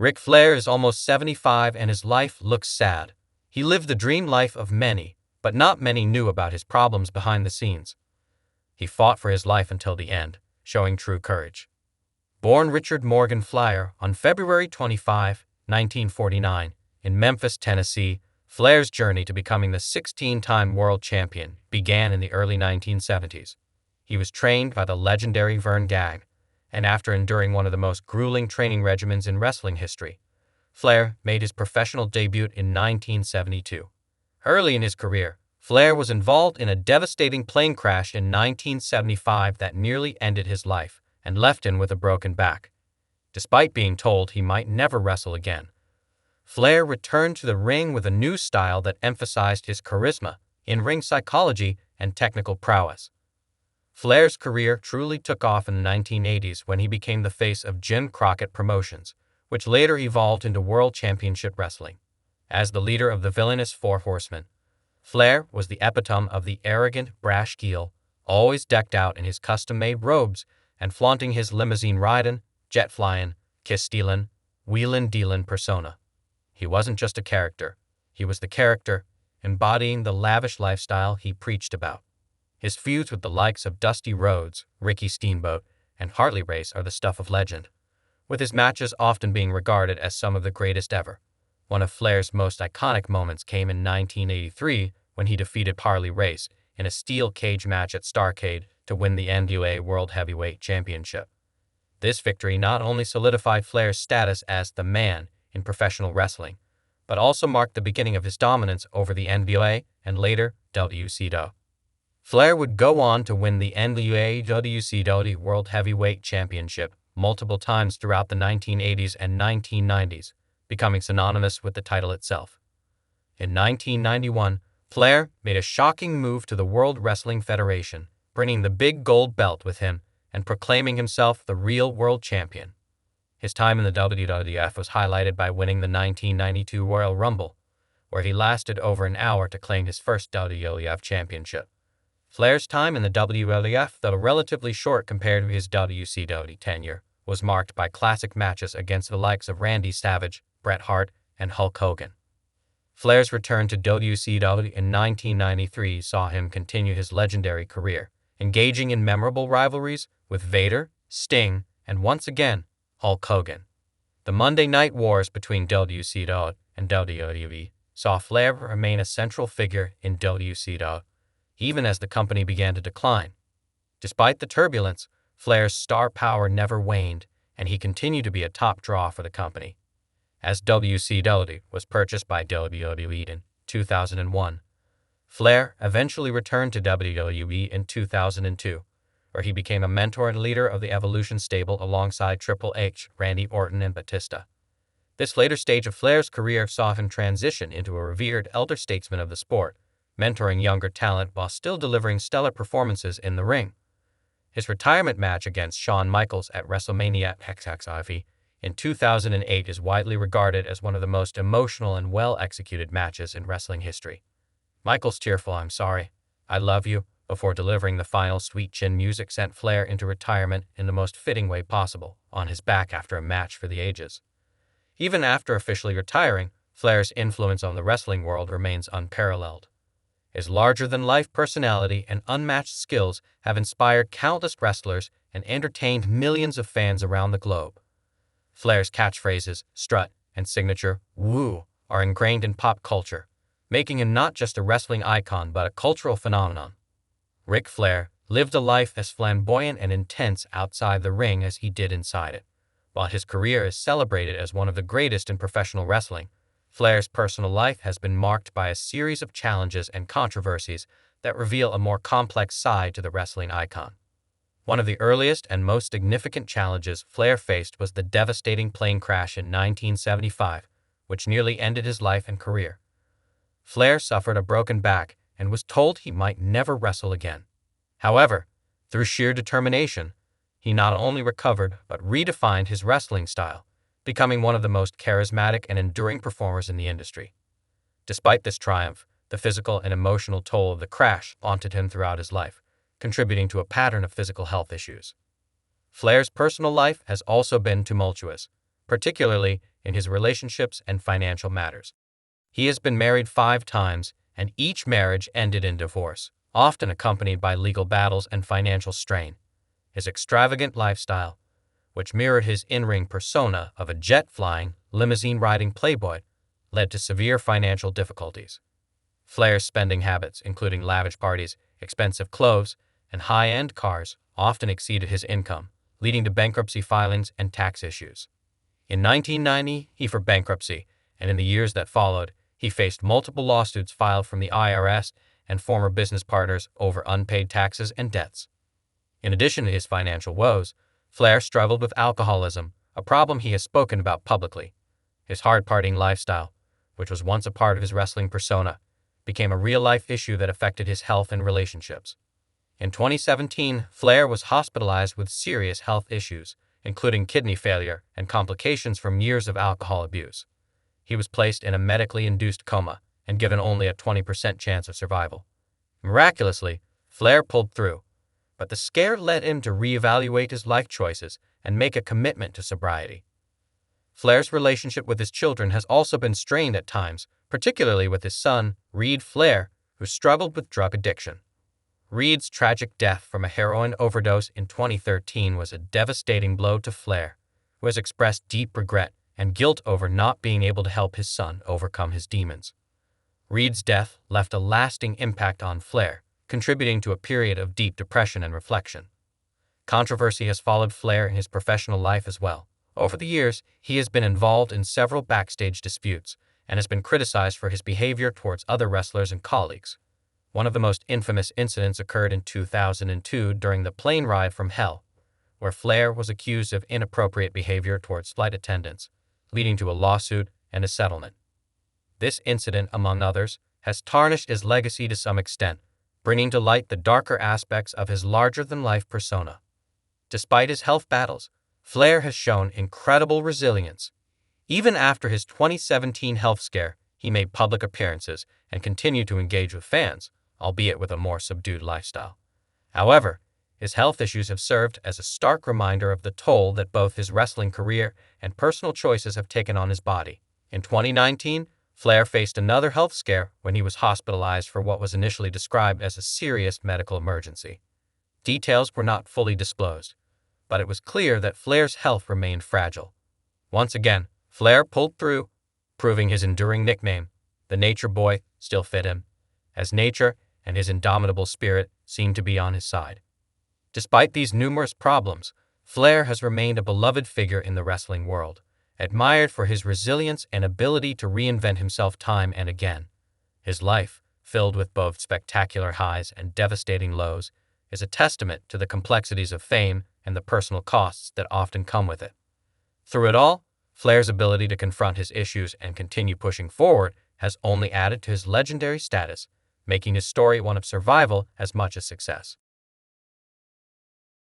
Ric Flair is almost 75 and his life looks sad. He lived the dream life of many, but not many knew about his problems behind the scenes. He fought for his life until the end, showing true courage. Born Richard Morgan Flair on February 25, 1949, in Memphis, Tennessee, Flair's journey to becoming the 16-time world champion began in the early 1970s. He was trained by the legendary Vern Gagg, and after enduring one of the most grueling training regimens in wrestling history, Flair made his professional debut in 1972. Early in his career, Flair was involved in a devastating plane crash in 1975 that nearly ended his life and left him with a broken back. Despite being told he might never wrestle again, Flair returned to the ring with a new style that emphasized his charisma, in-ring psychology, and technical prowess. Flair's career truly took off in the 1980s when he became the face of Jim Crockett Promotions, which later evolved into World Championship Wrestling. As the leader of the villainous Four Horsemen, Flair was the epitome of the arrogant, brash heel, always decked out in his custom-made robes and flaunting his limousine-riding, jet-flying, kiss-stealing, wheelin'-dealin' persona. He wasn't just a character. He was the character, embodying the lavish lifestyle he preached about. His feuds with the likes of Dusty Rhodes, Ricky Steamboat, and Harley Race are the stuff of legend, with his matches often being regarded as some of the greatest ever. One of Flair's most iconic moments came in 1983 when he defeated Harley Race in a steel cage match at Starrcade to win the NWA World Heavyweight Championship. This victory not only solidified Flair's status as the man in professional wrestling, but also marked the beginning of his dominance over the NWA and later WCW. Flair would go on to win the NWA WCW World Heavyweight Championship multiple times throughout the 1980s and 1990s, becoming synonymous with the title itself. In 1991, Flair made a shocking move to the World Wrestling Federation, bringing the big gold belt with him and proclaiming himself the real world champion. His time in the WWF was highlighted by winning the 1992 Royal Rumble, where he lasted over an hour to claim his first WWF championship. Flair's time in the WWF, though relatively short compared to his WCW tenure, was marked by classic matches against the likes of Randy Savage, Bret Hart, and Hulk Hogan. Flair's return to WCW in 1993 saw him continue his legendary career, engaging in memorable rivalries with Vader, Sting, and once again, Hulk Hogan. The Monday Night Wars between WCW and WWE saw Flair remain a central figure in WCW, even as the company began to decline. Despite the turbulence, Flair's star power never waned, and he continued to be a top draw for the company. As WCW was purchased by WWE in 2001, Flair eventually returned to WWE in 2002, where he became a mentor and leader of the Evolution stable alongside Triple H, Randy Orton, and Batista. This later stage of Flair's career saw him transition into a revered elder statesman of the sport, mentoring younger talent while still delivering stellar performances in the ring. His retirement match against Shawn Michaels at WrestleMania XXIV in 2008 is widely regarded as one of the most emotional and well-executed matches in wrestling history. Michaels' tearful "I'm sorry, I love you" before delivering the final sweet chin music sent Flair into retirement in the most fitting way possible, on his back after a match for the ages. Even after officially retiring, Flair's influence on the wrestling world remains unparalleled. His larger-than-life personality and unmatched skills have inspired countless wrestlers and entertained millions of fans around the globe. Flair's catchphrases, strut, and signature "woo" are ingrained in pop culture, making him not just a wrestling icon but a cultural phenomenon. Ric Flair lived a life as flamboyant and intense outside the ring as he did inside it. While his career is celebrated as one of the greatest in professional wrestling, Flair's personal life has been marked by a series of challenges and controversies that reveal a more complex side to the wrestling icon. One of the earliest and most significant challenges Flair faced was the devastating plane crash in 1975, which nearly ended his life and career. Flair suffered a broken back and was told he might never wrestle again. However, through sheer determination, he not only recovered but redefined his wrestling style, becoming one of the most charismatic and enduring performers in the industry. Despite this triumph, the physical and emotional toll of the crash haunted him throughout his life, contributing to a pattern of physical health issues. Flair's personal life has also been tumultuous, particularly in his relationships and financial matters. He has been married 5 times, and each marriage ended in divorce, often accompanied by legal battles and financial strain. His extravagant lifestyle, which mirrored his in-ring persona of a jet-flying, limousine-riding playboy, led to severe financial difficulties. Flair's spending habits, including lavish parties, expensive clothes, and high-end cars, often exceeded his income, leading to bankruptcy filings and tax issues. In 1990, he filed for bankruptcy, and in the years that followed, he faced multiple lawsuits filed from the IRS and former business partners over unpaid taxes and debts. In addition to his financial woes, Flair struggled with alcoholism, a problem he has spoken about publicly. His hard-partying lifestyle, which was once a part of his wrestling persona, became a real-life issue that affected his health and relationships. In 2017, Flair was hospitalized with serious health issues, including kidney failure and complications from years of alcohol abuse. He was placed in a medically induced coma and given only a 20% chance of survival. Miraculously, Flair pulled through, but the scare led him to reevaluate his life choices and make a commitment to sobriety. Flair's relationship with his children has also been strained at times, particularly with his son, Ric Flair, who struggled with drug addiction. Reed's tragic death from a heroin overdose in 2013 was a devastating blow to Flair, who has expressed deep regret and guilt over not being able to help his son overcome his demons. Reed's death left a lasting impact on Flair, contributing to a period of deep depression and reflection. Controversy has followed Flair in his professional life as well. Over the years, he has been involved in several backstage disputes and has been criticized for his behavior towards other wrestlers and colleagues. One of the most infamous incidents occurred in 2002 during the plane ride from Hell, where Flair was accused of inappropriate behavior towards flight attendants, leading to a lawsuit and a settlement. This incident, among others, has tarnished his legacy to some extent, bringing to light the darker aspects of his larger-than-life persona. Despite his health battles, Flair has shown incredible resilience. Even after his 2017 health scare, he made public appearances and continued to engage with fans, albeit with a more subdued lifestyle. However, his health issues have served as a stark reminder of the toll that both his wrestling career and personal choices have taken on his body. In 2019, Flair faced another health scare when he was hospitalized for what was initially described as a serious medical emergency. Details were not fully disclosed, but it was clear that Flair's health remained fragile. Once again, Flair pulled through, proving his enduring nickname, the Nature Boy, still fit him, as nature and his indomitable spirit seemed to be on his side. Despite these numerous problems, Flair has remained a beloved figure in the wrestling world, admired for his resilience and ability to reinvent himself time and again. His life, filled with both spectacular highs and devastating lows, is a testament to the complexities of fame and the personal costs that often come with it. Through it all, Flair's ability to confront his issues and continue pushing forward has only added to his legendary status, making his story one of survival as much as success.